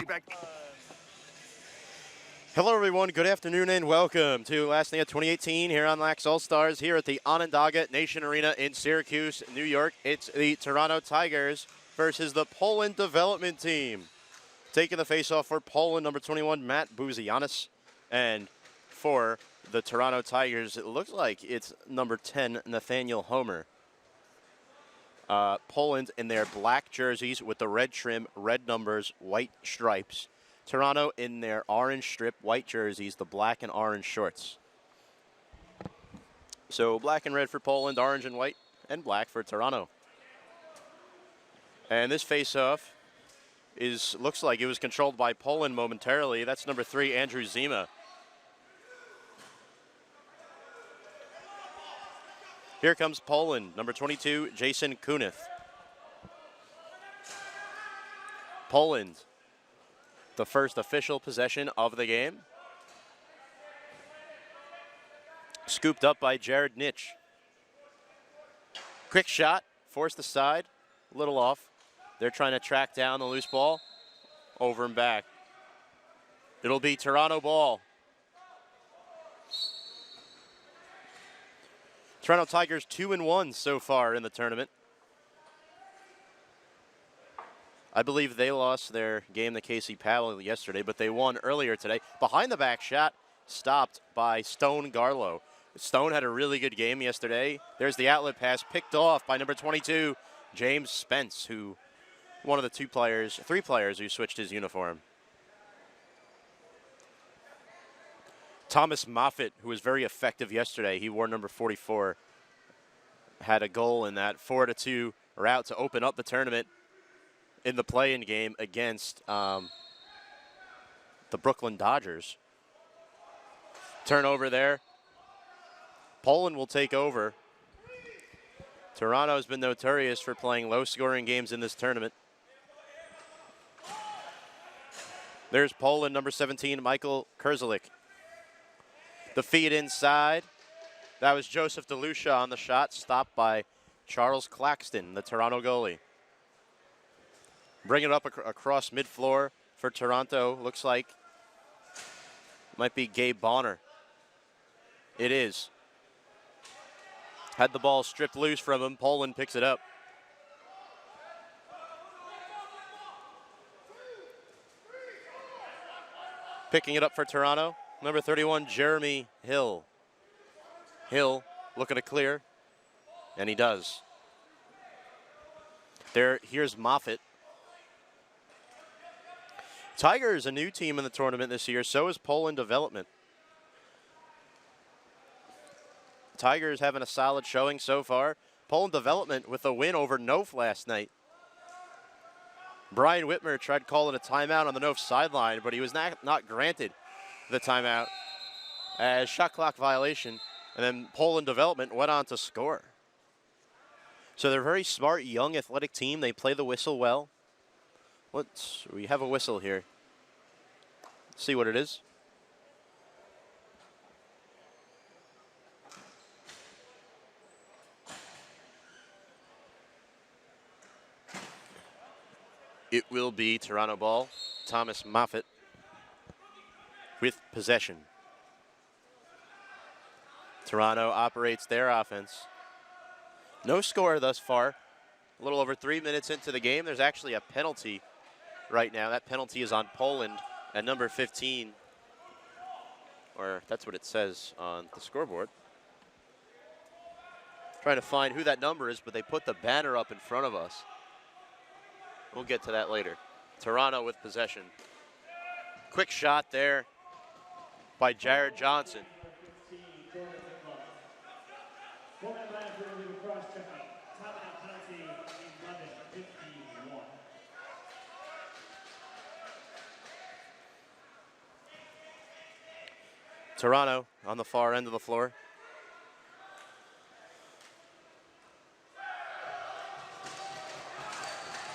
back. Hello, everyone. Good afternoon and welcome to Last Night of 2018 here on Lax All-Stars here at the Onondaga Nation Arena in Syracuse, New York. It's the Toronto Tigers versus the Poland Development Team. Taking the face-off for Poland, number 21, Matt Buzianis. And for the Toronto Tigers, it looks like it's number 10, Nathaniel Homer. Poland in their black jerseys with the red trim, red numbers, white stripes. Toronto in their orange strip, white jerseys, the black and orange shorts. So black and red for Poland, orange and white, and black for Toronto. And this face-off looks like it was controlled by Poland momentarily. That's number 3, Andrew Zima. Here comes Poland, number 22, Jason Kunith. Poland, the first official possession of the game. Scooped up by Jared Nitsch. Quick shot, forced aside, a little off. They're trying to track down the loose ball, over and back. It'll be Toronto ball. Toronto Tigers 2-1 so far in the tournament. I believe they lost their game to Casey Powell yesterday, but they won earlier today. Behind the back shot, stopped by Stone Garlow. Stone had a really good game yesterday. There's the outlet pass picked off by number 22, James Spence, who one of the three players who switched his uniform. Thomas Moffitt, who was very effective yesterday, he wore number 44, had a goal in that 4-2 route to open up the tournament in the play-in game against the Brooklyn Dodgers. Turnover there. Poland will take over. Toronto has been notorious for playing low-scoring games in this tournament. There's Poland, number 17, Michael Kerzelik. The feed inside. That was Joseph DeLucia on the shot, stopped by Charles Claxton, the Toronto goalie. Bring it up across mid-floor for Toronto. Looks like might be Gabe Bonner. It is. Had the ball stripped loose from him. Poland picks it up. Picking it up for Toronto, number 31, Jeremy Hill. Hill looking to clear, and he does. Here's Moffitt. Tigers, a new team in the tournament this year. So is Poland Development. Tigers having a solid showing so far. Poland Development with a win over Nof last night. Brian Whitmer tried calling a timeout on the Nof sideline, but he was not granted the timeout as shot clock violation. And then Poland Development went on to score. So they're a very smart, young, athletic team. They play the whistle well. We have a whistle here. Let's see what it is. It will be Toronto ball. Thomas Moffitt with possession. Toronto operates their offense. No score thus far. A little over 3 minutes into the game. There's actually a penalty right now. That penalty is on Poland at number 15. Or that's what it says on the scoreboard. Trying to find who that number is, but they put the banner up in front of us. We'll get to that later. Toronto with possession. Quick shot there by Jared Johnson. Toronto on the far end of the floor.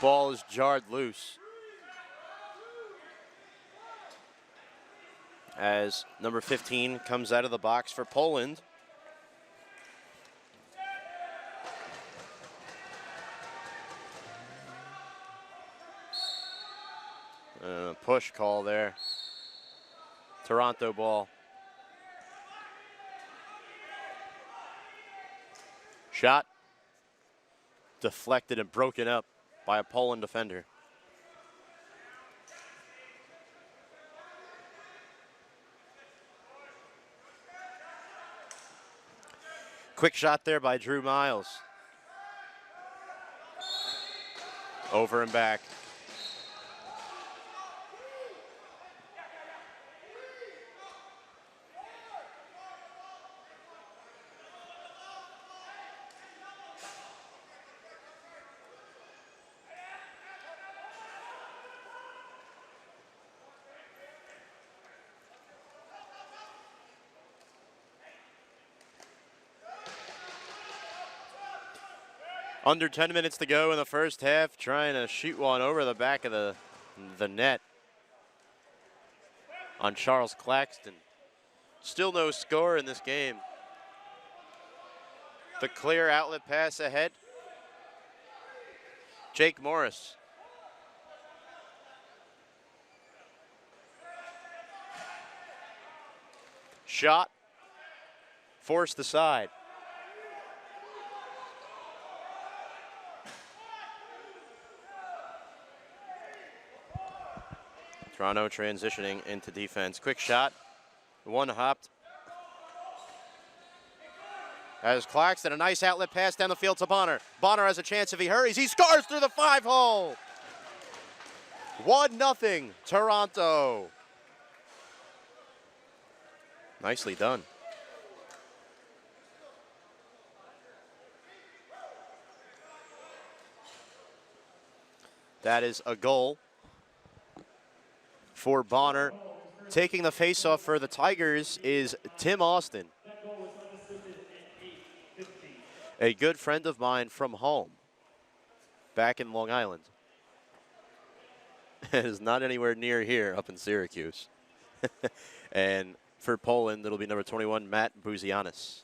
Ball is jarred loose as number 15 comes out of the box for Poland. A push call there. Toronto ball. Shot deflected and broken up by a Poland defender. Quick shot there by Drew Miles. Over and back. Under 10 minutes to go in the first half, trying to shoot one over the back of the net on Charles Claxton. Still no score in this game. The clear outlet pass ahead. Jake Morris. Shot. Forced aside. Toronto transitioning into defense. Quick shot. One hopped. As Claxton, a nice outlet pass down the field to Bonner. Bonner has a chance if he hurries. He scores through the 5-hole. 1-0 Toronto. Nicely done. That is a goal for Bonner. Taking the faceoff for the Tigers is Tim Austin, a good friend of mine from home, back in Long Island. It is not anywhere near here, up in Syracuse. And for Poland, it'll be number 21, Matt Buzianis.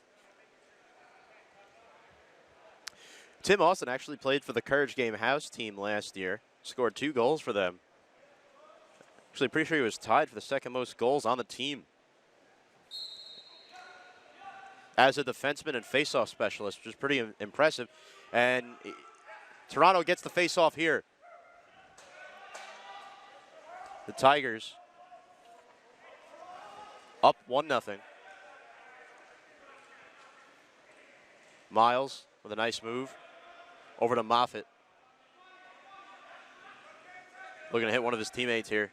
Tim Austin actually played for the Courage Game House team last year, scored 2 goals for them. Actually, pretty sure he was tied for the second most goals on the team as a defenseman and faceoff specialist, which is pretty impressive. And Toronto gets the faceoff here. The Tigers up 1-0. Miles with a nice move over to Moffitt. Looking to hit one of his teammates here.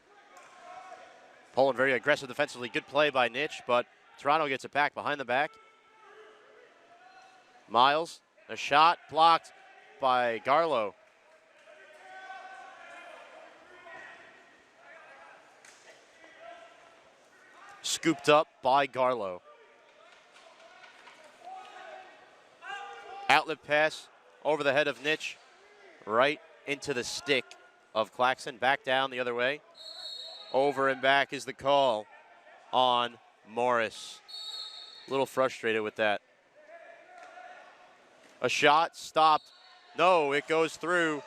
Poland very aggressive defensively. Good play by Nitsch, but Toronto gets it back behind the back. Miles, a shot blocked by Garlow. Scooped up by Garlow. Outlet pass over the head of Nitsch, right into the stick of Claxton. Back down the other way. Over and back is the call on Morris. A little frustrated with that. A shot stopped. No, it goes through.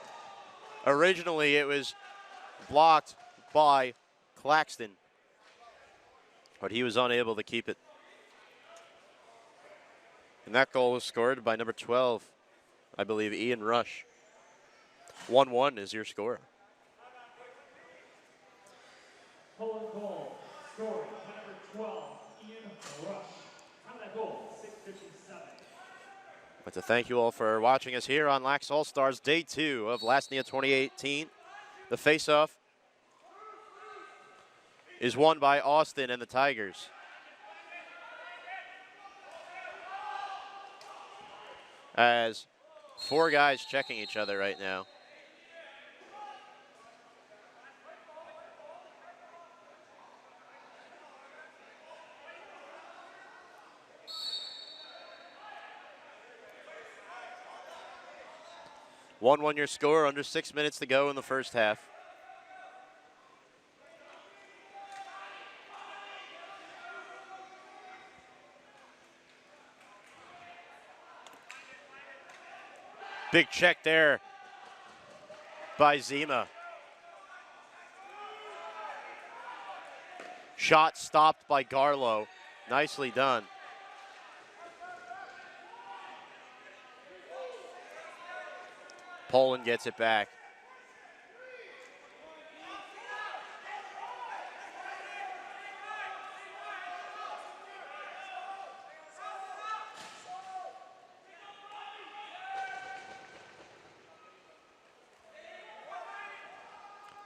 Originally, it was blocked by Claxton, but he was unable to keep it. And that goal was scored by number 12, I believe, Ian Rush. 1-1 is your score. Poland goal, scoring by number 12, Ian Rush. On that goal, 6:57. I'd like to thank you all for watching us here on Lax All-Stars Day 2 of Lasnia 2018. The faceoff is won by Austin and the Tigers. As 4 guys checking each other right now. One your score, under 6 minutes to go in the first half. Big check there by Zima. Shot stopped by Garlow. Nicely done. Poland gets it back.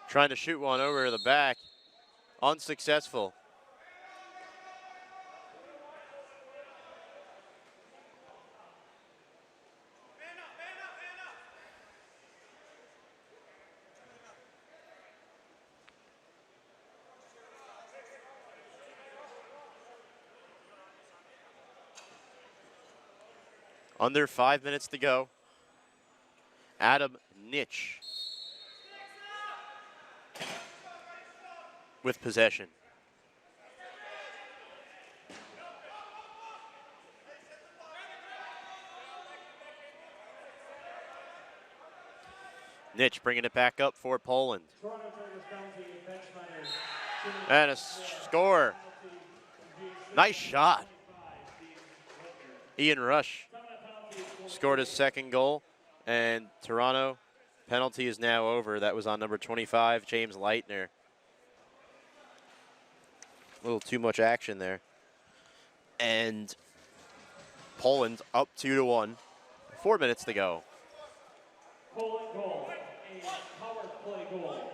Trying to shoot one over the back. Unsuccessful. Under 5 minutes to go. Adam Nitsch with possession. Nitsch bringing it back up for Poland. And a score. Nice shot. Ian Rush scored his second goal, and Toronto penalty is now over. That was on number 25, James Leitner. A little too much action there. And Poland up 2-1. 4 minutes to go. Poland goal, a power play goal.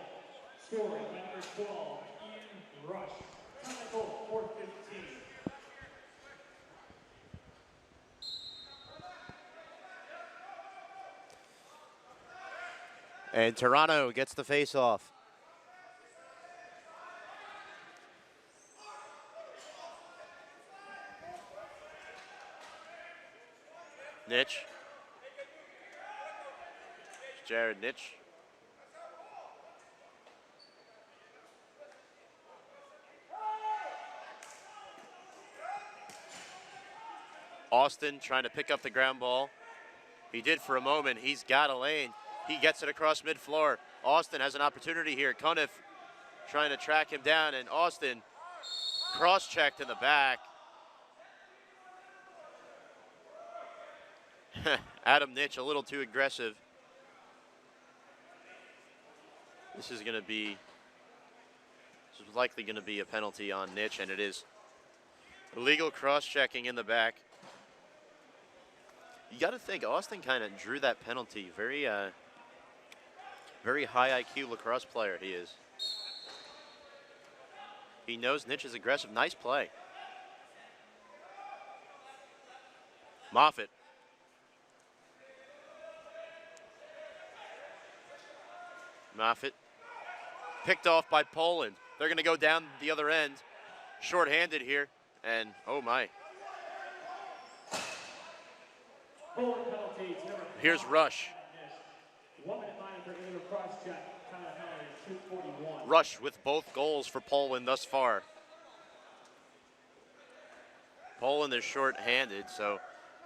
Scoring by number 12, Ian Rush. Time of goal, 4:15. And Toronto gets the face-off. Nitsch. Jared Nitsch. Austin trying to pick up the ground ball. He did for a moment. He's got a lane. He gets it across mid-floor. Austin has an opportunity here. Cuniff trying to track him down, and Austin cross-checked in the back. Adam Nitsch a little too aggressive. This is likely going to be a penalty on Nitsch, and it is. Illegal cross-checking in the back. You got to think Austin kind of drew that penalty. Very high IQ lacrosse player he is. He knows Nitsch is aggressive. Nice play. Moffitt. Moffitt picked off by Poland. They're going to go down the other end. Short-handed here, and oh my. Here's Rush. Rush with both goals for Poland thus far. Poland is short-handed, so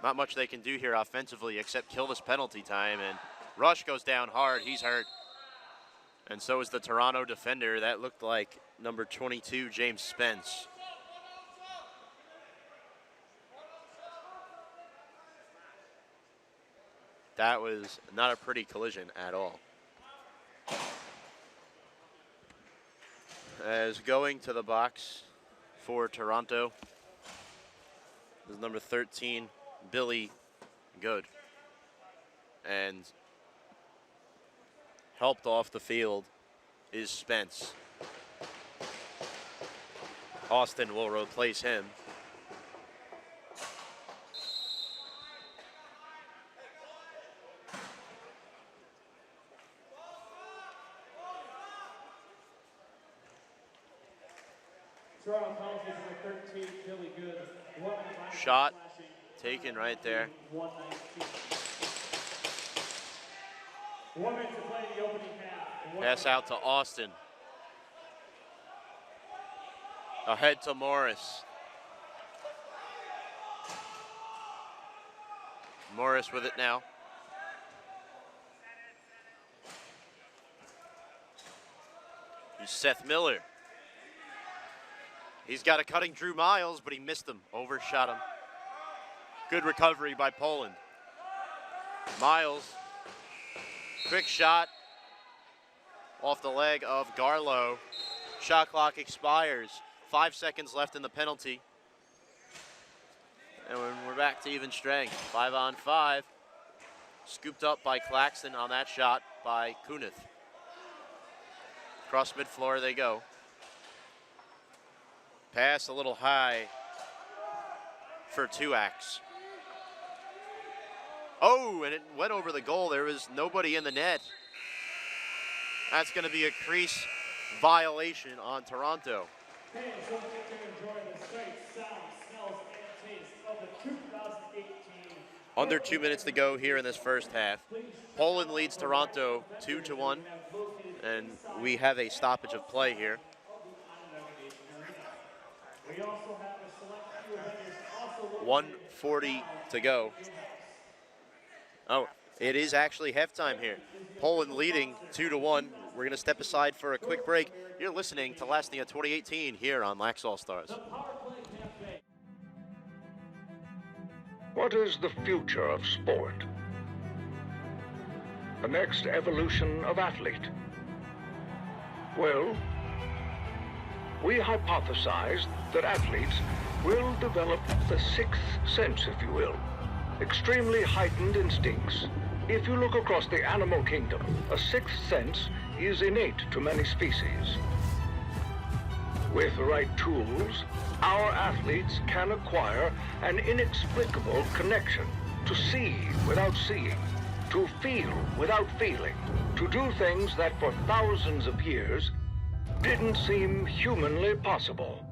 not much they can do here offensively except kill this penalty time, and Rush goes down hard. He's hurt. And so is the Toronto defender. That looked like number 22, James Spence. That was not a pretty collision at all. As going to the box for Toronto is number 13, Billy Good. And helped off the field is Spence. Austin will replace him. Shot taken right there. Pass out to Austin. Ahead to Morris. Morris with it now. Here's Seth Miller. He's got a cutting Drew Miles, but he missed him, overshot him. Good recovery by Poland. Miles, quick shot off the leg of Garlow. Shot clock expires. 5 seconds left in the penalty. And we're back to even strength. 5-on-5. Scooped up by Claxton on that shot by Kunith. Across mid-floor they go. Pass a little high for Tuax. Oh, and it went over the goal. There was nobody in the net. That's going to be a crease violation on Toronto. Fans don't get to enjoy the sights, sounds, smells, and tastes of the 2018. Under 2 minutes to go here in this first half. Poland leads Toronto 2-1, and we have a stoppage of play here. We also have a select few vendors also 1:40 to go. Oh, it is actually halftime here. Poland leading 2-1. We're going to step aside for a quick break. You're listening to Last Thing of 2018 here on Lax All Stars. What is the future of sport? The next evolution of athlete? Well, we hypothesized that athletes will develop the sixth sense, if you will. Extremely heightened instincts. If you look across the animal kingdom, a sixth sense is innate to many species. With the right tools, our athletes can acquire an inexplicable connection to see without seeing, to feel without feeling, to do things that for thousands of years didn't seem humanly possible.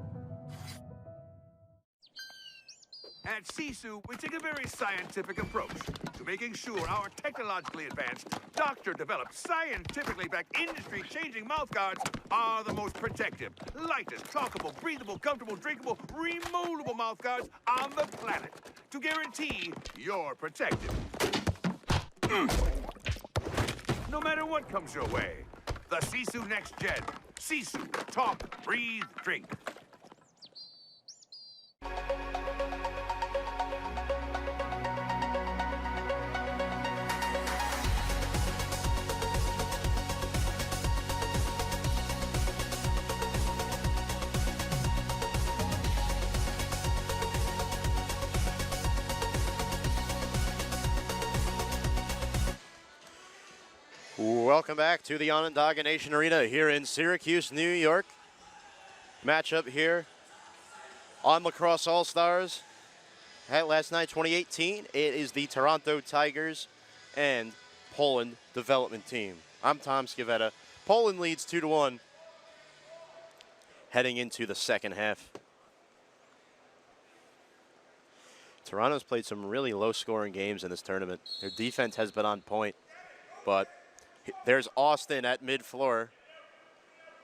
At Sisu, we take a very scientific approach to making sure our technologically advanced, doctor-developed, scientifically backed, industry-changing mouthguards are the most protective, lightest, talkable, breathable, comfortable, drinkable, removable mouthguards on the planet to guarantee you're protected. No matter what comes your way, the Sisu Next Gen. Sisu, talk, breathe, drink. Welcome back to the Onondaga Nation Arena here in Syracuse, New York. Matchup here on Lacrosse All-Stars. Last night, 2018, it is the Toronto Tigers and Poland Development team. I'm Tom Scavetta. Poland leads 2-1 heading into the second half. Toronto's played some really low-scoring games in this tournament. Their defense has been on point, but there's Austin at mid-floor.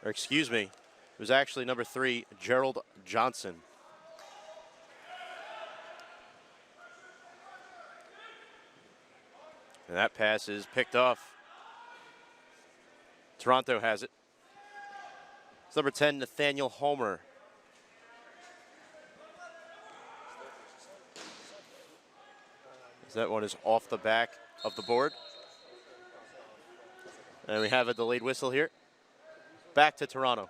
Or excuse me, it was actually number 3, Gerald Johnson. And that pass is picked off. Toronto has it. It's number 10, Nathaniel Homer. That one is off the back of the board. And we have a delayed whistle here. Back to Toronto.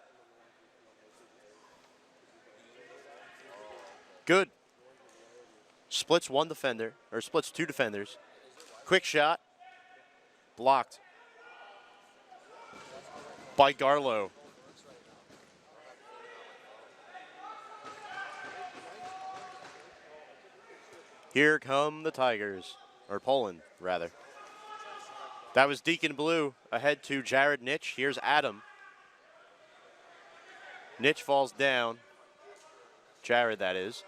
Good. Splits one defender, or splits two defenders. Quick shot. Blocked by Garlow. Here come the Tigers, or Poland, rather. That was Deacon Blue ahead to Jared Nitch. Here's Adam. Nitch falls down. Jared, that is.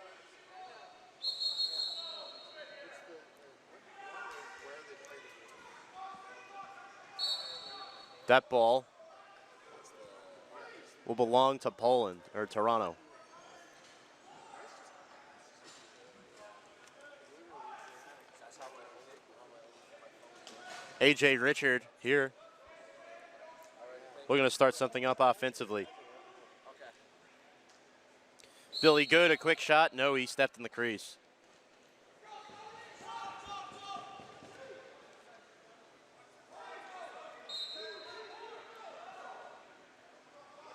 That ball will belong to Poland, or Toronto. A.J. Richard here. We're going to start something up offensively. Billy Good, a quick shot. No, he stepped in the crease.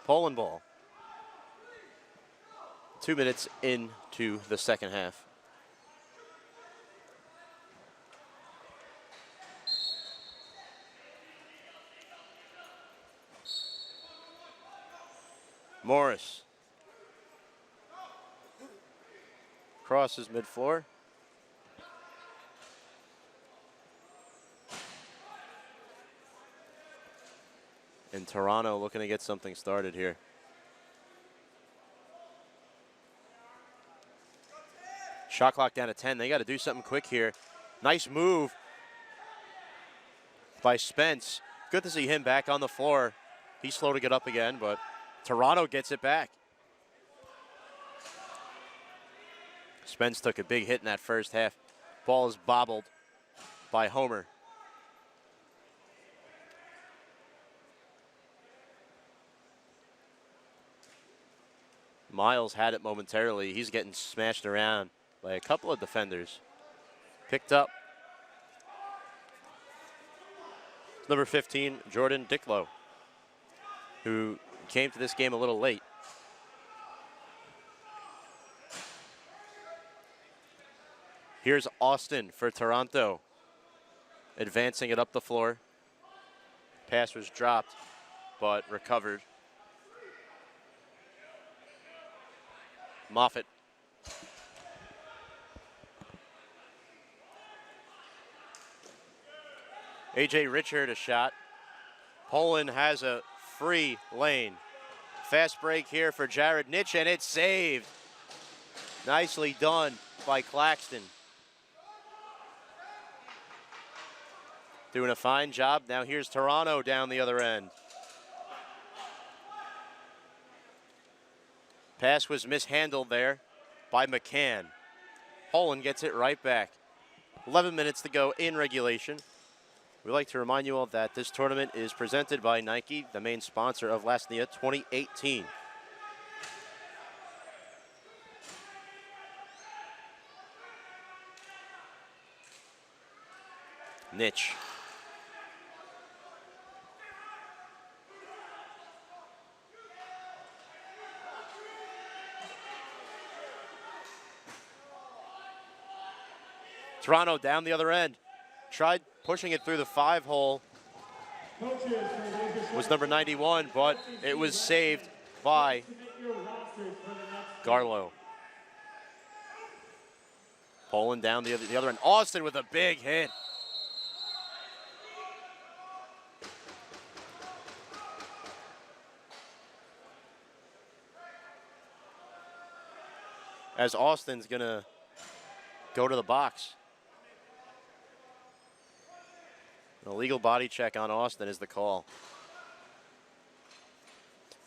Poland ball. 2 minutes into the second half. Morris. Crosses mid-floor. And Toronto looking to get something started here. Shot clock down to 10. They got to do something quick here. Nice move by Spence. Good to see him back on the floor. He's slow to get up again, but Toronto gets it back. Spence took a big hit in that first half. Ball is bobbled by Homer. Miles had it momentarily. He's getting smashed around by a couple of defenders. Picked up. Number 15, Jordan Dicklow, who came to this game a little late. Here's Austin for Toronto, advancing it up the floor. Pass was dropped, but recovered. Moffitt. A.J. Richard a shot. Poland has a free lane. Fast break here for Jared Nitch, and it's saved. Nicely done by Claxton. Doing a fine job. Now here's Toronto down the other end. Pass was mishandled there by McCann. Poland gets it right back. 11 minutes to go in regulation. We'd like to remind you all that this tournament is presented by Nike, the main sponsor of Lasnia 2018. Nitch. Toronto down the other end. Tried pushing it through the 5-hole. Was number 91, but it was saved by Garlow. Poland down the other end. Austin with a big hit. As Austin's gonna go to the box. An illegal body check on Austin is the call.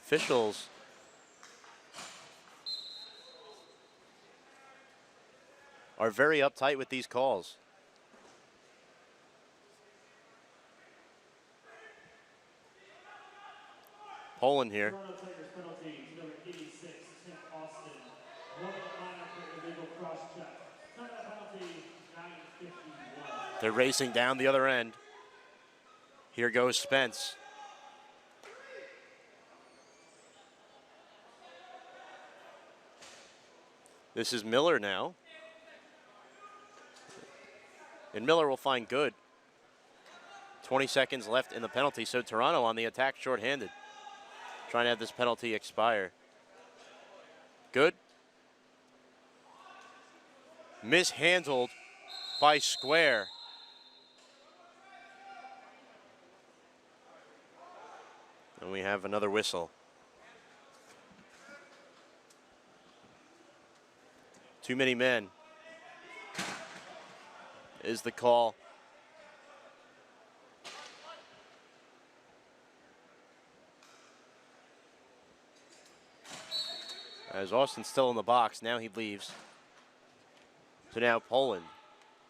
Officials are very uptight with these calls. Poland here. They're racing down the other end. Here goes Spence. This is Miller now. And Miller will find good. 20 seconds left in the penalty, so Toronto on the attack shorthanded. Trying to have this penalty expire. Good. Mishandled by Square. And we have another whistle. Too many men is the call. As Austin's still in the box, now he leaves. So now Poland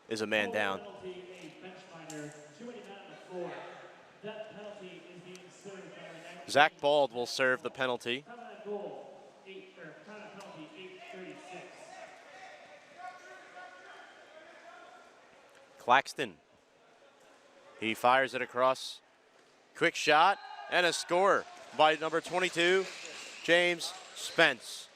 is a man down. Zach Bald will serve the penalty. Time out penalty, 8:36. Claxton. He fires it across. Quick shot and a score by number 22, James Spence.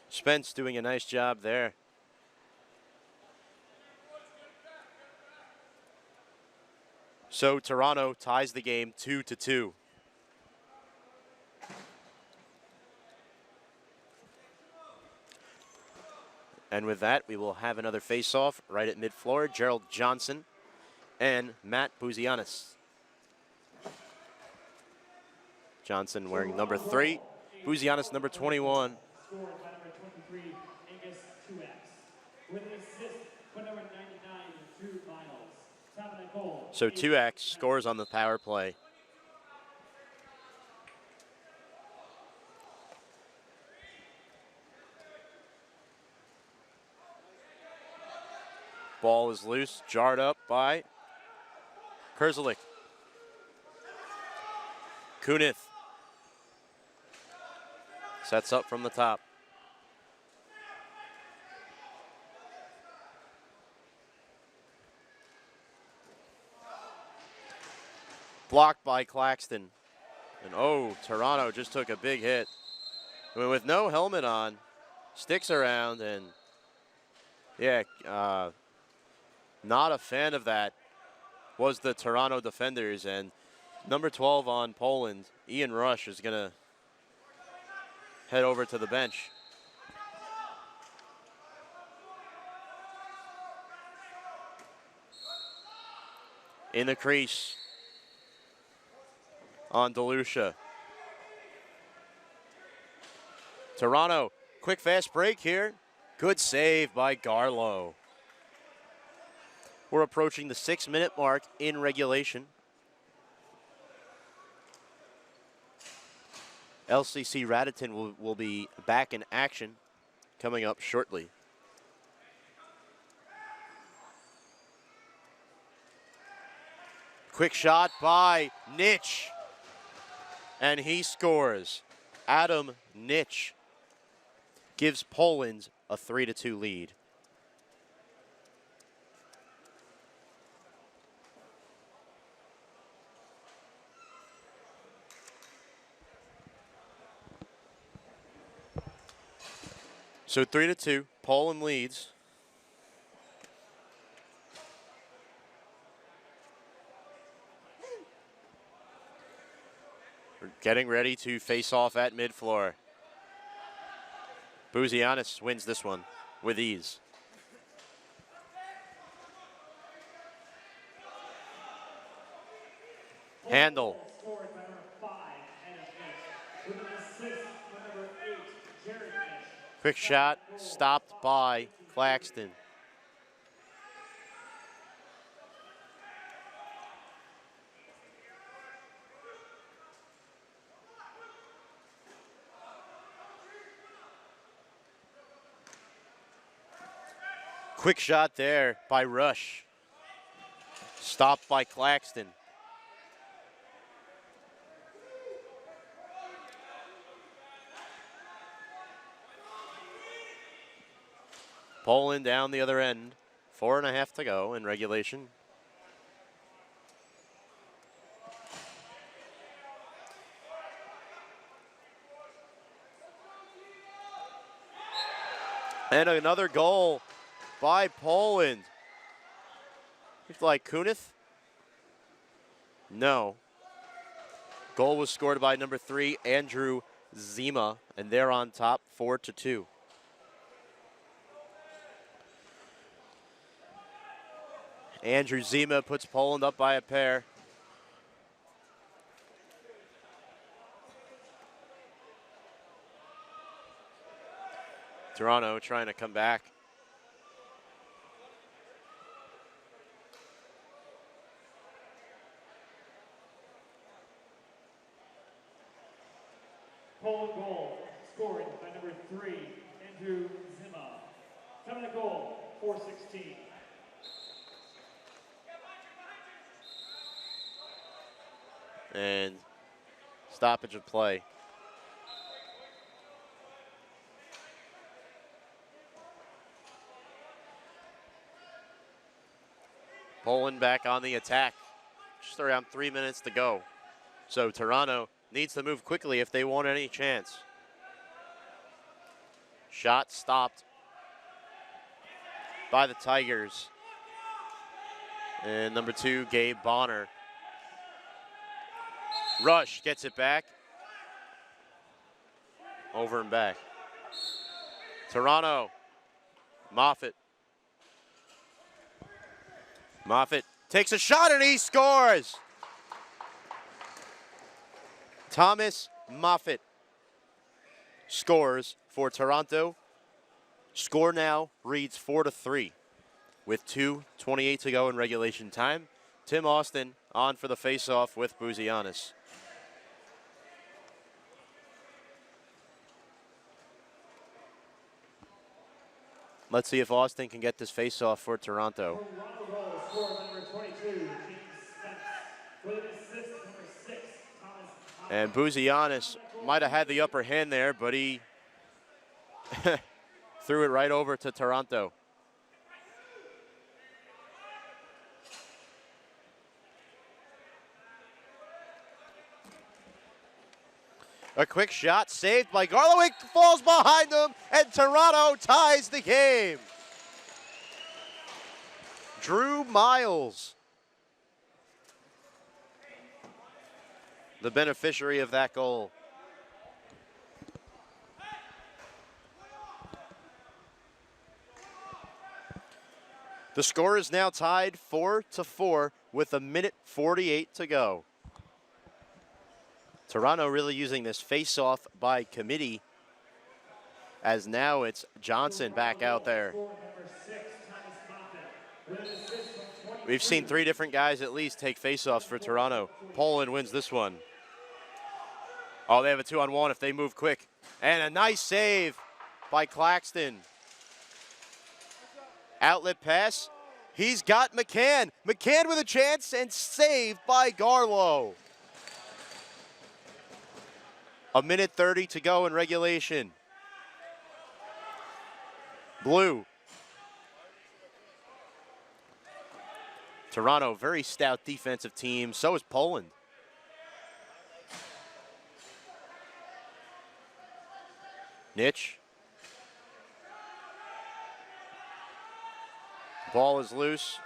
Spence doing a nice job there. So Toronto ties the game 2-2. And with that, we will have another face-off right at mid-floor. Gerald Johnson and Matt Buzianis. Johnson wearing number 3, Buzianis number 21. Scored by number 23, Angus 2X. With an assist by number 99, Drew Miles. Time and a goal. So 2X scores on the power play. Ball is loose, jarred up by Kerzelik. Kunith sets up from the top. Blocked by Claxton. And oh, Toronto just took a big hit. I mean, with no helmet on, sticks around, and yeah, not a fan of that was the Toronto defenders. And number 12 on Poland, Ian Rush, is going to head over to the bench. In the crease on DeLucia. Toronto, quick fast break here. Good save by Garlow. We're approaching the 6-minute mark in regulation. LCC Raritan will be back in action coming up shortly. Quick shot by Nitch. And he scores. Adam Nitch gives Poland a 3-2 lead. So 3-2, Poland leads. We're getting ready to face off at mid-floor. Buzianis wins this one with ease. Handle. Scored by number 5, Adam Nitch. With an assist by number 8, Jared Nitch. Quick shot stopped by Claxton. Quick shot there by Rush. Stopped by Claxton. Poland down the other end. 4.5 to go in regulation. And another goal by Poland. It's like Kunith? No. Goal was scored by number 3, Andrew Zima, and they're on top 4-2. Andrew Zima puts Poland up by a pair. Toronto trying to come back. Poland goal scored by number 3, Andrew Zima. Time and a goal, 4:16. And stoppage of play. Poland back on the attack. Just around 3 minutes to go. So Toronto needs to move quickly if they want any chance. Shot stopped by the Tigers. And number 2, Gabe Bonner. Rush gets it back. Over and back. Toronto. Moffitt. Moffitt takes a shot and he scores. Thomas Moffitt scores for Toronto. Score now reads 4-3 with 2:28 to go in regulation time. Tim Austin on for the faceoff with Buzianis. Let's see if Austin can get this faceoff for Toronto. And Buzianis might have had the upper hand there, but he threw it right over to Toronto. A quick shot saved by Garlowick, falls behind him, and Toronto ties the game. Drew Miles, the beneficiary of that goal. The score is now tied 4-4 with 1:48 to go. Toronto really using this face-off by committee, as now it's Johnson back out there. We've seen 3 different guys at least take face-offs for Toronto. Poland wins this one. Oh, they have a 2-on-1 if they move quick. And a nice save by Claxton. Outlet pass. He's got McCann. McCann with a chance and saved by Garlow. 1:30 to go in regulation. Blue. Toronto, very stout defensive team. So is Poland. Nitch. Ball is loose.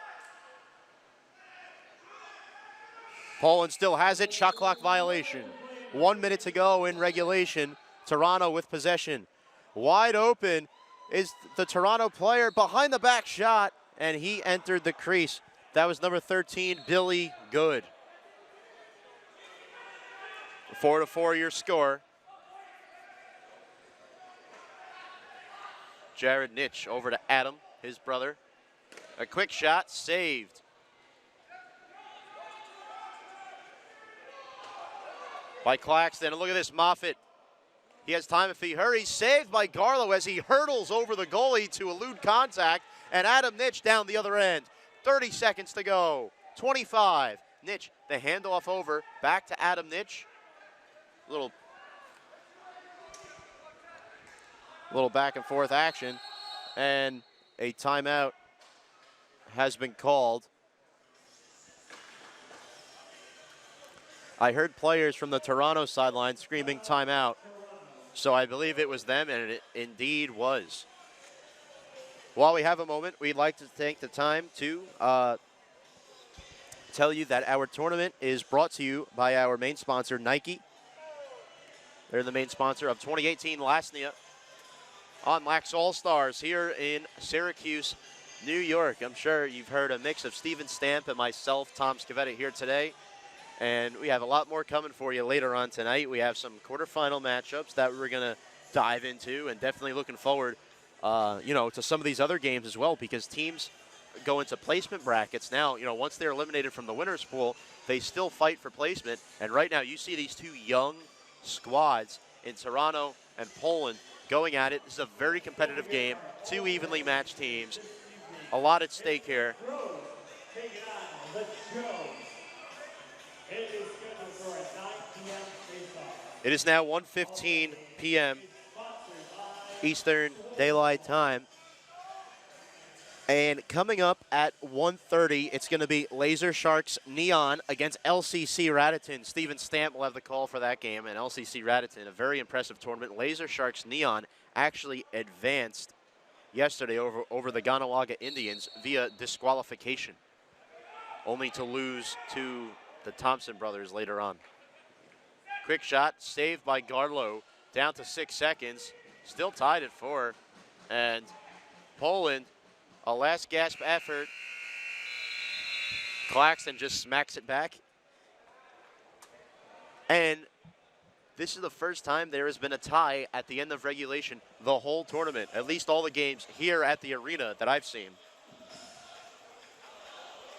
Poland still has it. Shot clock violation. 1 minute to go in regulation. Toronto with possession. Wide open is the Toronto player behind the back shot, and he entered the crease. That was number 13, Billy Good. 4-4 your score. Jared Nitch over to Adam, his brother. A quick shot, saved. By Claxton, and look at this, Moffitt. He has time if he hurries. Saved by Garlow as he hurdles over the goalie to elude contact, and Adam Nitch down the other end. 30 seconds to go. 25. Nitch, the handoff over, back to Adam Nitch. Little back and forth action, and a timeout has been called. I heard players from the Toronto sideline screaming timeout, so I believe it was them, and it indeed was. While we have a moment, we'd like to take the time to tell you that our tournament is brought to you by our main sponsor, Nike. They're the main sponsor of 2018 Lasnia on Lax All-Stars here in Syracuse, New York. I'm sure you've heard a mix of Steven Stamp and myself, Tom Scavetta, here today. And we have a lot more coming for you later on tonight. We have some quarterfinal matchups that we're going to dive into, and definitely looking forward, to some of these other games as well, because teams go into placement brackets now. Once they're eliminated from the winner's pool, they still fight for placement. And right now, you see these 2 young squads in Toronto and Poland going at it. This is a very competitive game. 2 evenly matched teams. A lot at stake here. It is scheduled for a It is now 1:15 p.m. Eastern Daylight Time. And coming up at 1:30, it's going to be Laser Sharks Neon against LCC Raritan. Steven Stamp will have the call for that game, and LCC Raritan, a very impressive tournament. Laser Sharks Neon actually advanced yesterday over the Ganawaga Indians via disqualification, only to lose to the Thompson brothers later on. Quick shot, saved by Garlow, down to 6 seconds, still tied at 4, and Poland, a last gasp effort. Claxton just smacks it back. And this is the first time there has been a tie at the end of regulation the whole tournament, at least all the games here at the arena that I've seen.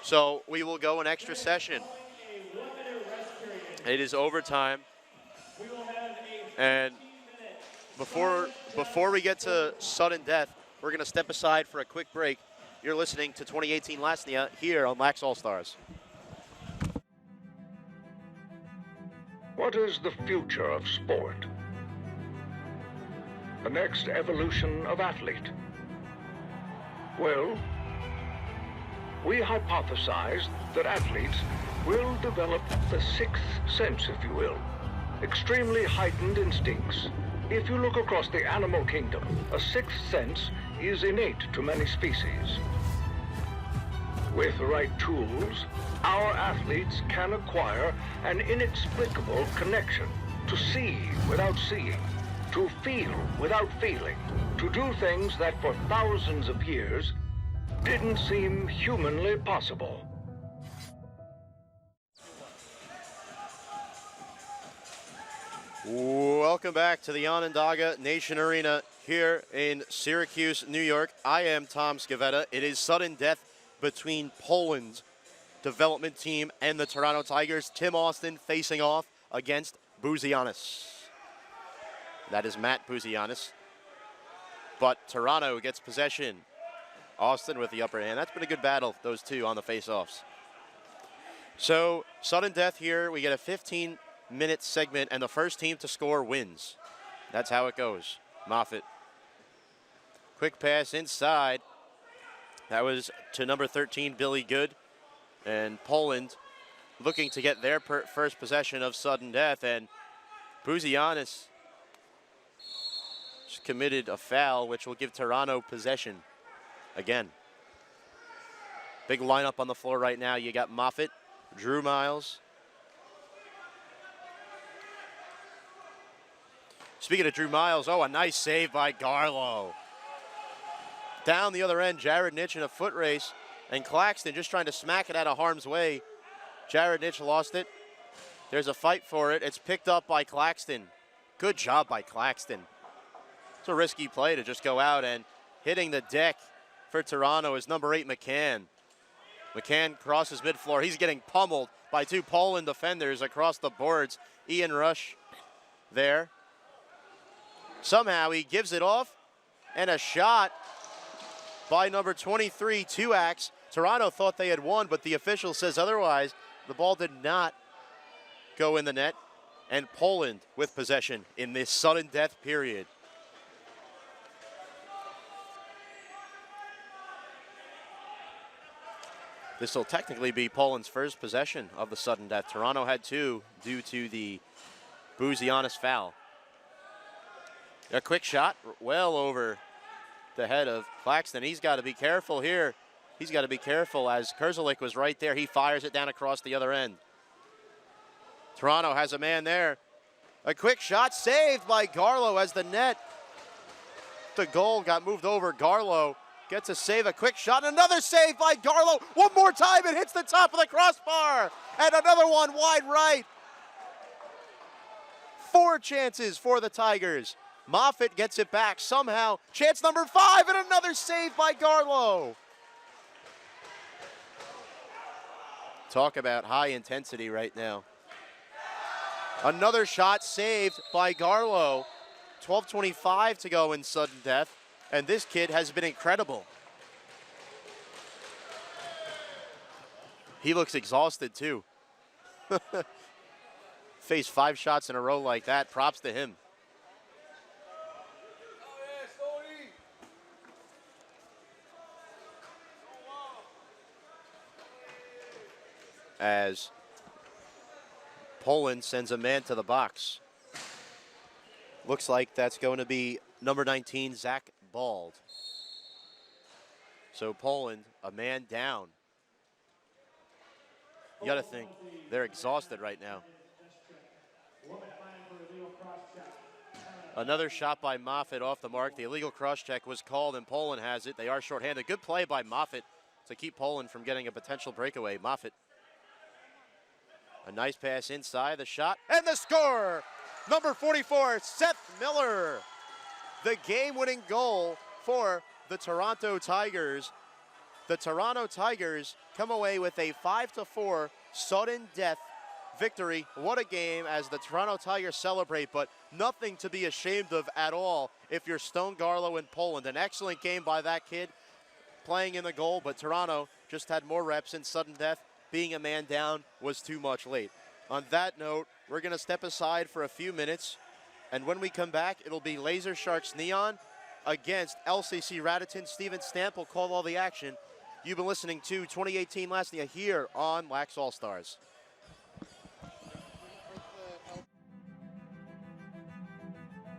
So we will go an extra session. It is overtime. And before we get to sudden death, we're going to step aside for a quick break. You're listening to 2018 Lasnia here on Lax All-Stars. What is the future of sport? The next evolution of athlete? Well, we hypothesize that athletes will develop the sixth sense, if you will. Extremely heightened instincts. If you look across the animal kingdom, a sixth sense is innate to many species. With the right tools, our athletes can acquire an inexplicable connection to see without seeing, to feel without feeling, to do things that for thousands of years didn't seem humanly possible. Welcome back to the Onondaga Nation Arena here in Syracuse, New York. I am Tom Scavetta. It is sudden death between Poland's development team and the Toronto Tigers. Tim Austin facing off against Buzianis. That is Matt Buzianis. But Toronto gets possession. Austin with the upper hand. That's been a good battle, those two on the face-offs. So, sudden death here. We get a 15-minute segment, and the first team to score wins. That's how it goes. Moffitt. Quick pass inside. That was to number 13, Billy Good. And Poland looking to get their first possession of sudden death. And Buzianis just committed a foul, which will give Toronto possession again. Big lineup on the floor right now. You got Moffitt, Drew Miles. Speaking of Drew Miles, oh, a nice save by Garlow. Down the other end, Jared Nitch in a foot race, and Claxton just trying to smack it out of harm's way. Jared Nitch lost it. There's a fight for it. It's picked up by Claxton. Good job by Claxton. It's a risky play to just go out, and hitting the deck for Toronto is number 8, McCann. McCann crosses mid-floor. He's getting pummeled by two Poland defenders across the boards. Ian Rush there. Somehow he gives it off, and a shot by number 23, Tuax. Toronto thought they had won, but the official says otherwise. The ball did not go in the net, and Poland with possession in this sudden death period. This will technically be Poland's first possession of the sudden death. Toronto had two due to the Buzianis foul. A quick shot well over the head of Claxton. He's got to be careful here. He's got to be careful as Kerzelik was right there. He fires it down across the other end. Toronto has a man there. A quick shot saved by Garlow as the net. The goal got moved over. Garlow gets a save, a quick shot, another save by Garlow. One more time, it hits the top of the crossbar. And another one wide right. 4 chances for the Tigers. Moffitt gets it back somehow. Chance number 5 and another save by Garlow. Talk about high intensity right now. Another shot saved by Garlow. 12:25 to go in sudden death. And this kid has been incredible. He looks exhausted too. face 5 shots in a row like that. Props to him. As Poland sends a man to the box. Looks like that's going to be number 19, Zach Bald. So Poland, a man down. You got to think they're exhausted right now. Another shot by Moffitt off the mark. The illegal cross-check was called, and Poland has it. They are shorthanded. Good play by Moffitt to keep Poland from getting a potential breakaway. Moffitt. A nice pass inside, the shot, and the score! Number 44, Seth Miller. The game-winning goal for the Toronto Tigers. The Toronto Tigers come away with a 5-4 sudden death victory. What a game as the Toronto Tigers celebrate, but nothing to be ashamed of at all if you're Stone Garlow in Poland. An excellent game by that kid playing in the goal, but Toronto just had more reps in sudden death. Being a man down was too much late. On that note, we're going to step aside for a few minutes, and when we come back, it'll be Laser Sharks Neon against LCC Raritan. Steven Stamp will call all the action. You've been listening to 2018 Lasnia here on Lax All-Stars.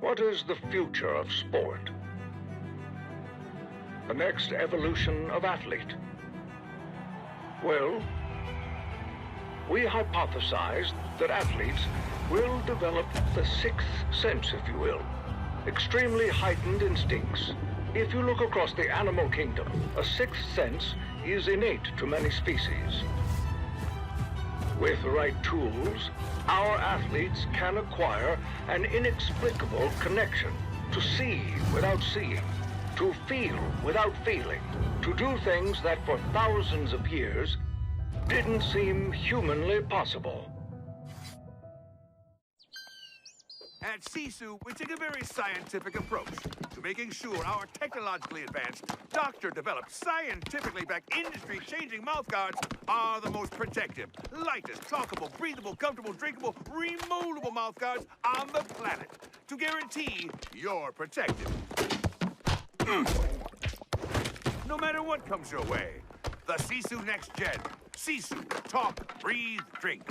What is the future of sport? The next evolution of athlete? Well, we hypothesized that athletes will develop the sixth sense, if you will. Extremely heightened instincts. If you look across the animal kingdom, a sixth sense is innate to many species. With the right tools, our athletes can acquire an inexplicable connection to see without seeing, to feel without feeling, to do things that for thousands of years didn't seem humanly possible. At Sisu, we take a very scientific approach to making sure our technologically advanced, doctor-developed, scientifically backed, industry-changing mouthguards are the most protective, lightest, talkable, breathable, comfortable, drinkable, remoldable mouthguards on the planet to guarantee you're protected. No matter what comes your way, the Sisu Next Gen. Sisu, talk, breathe, drink.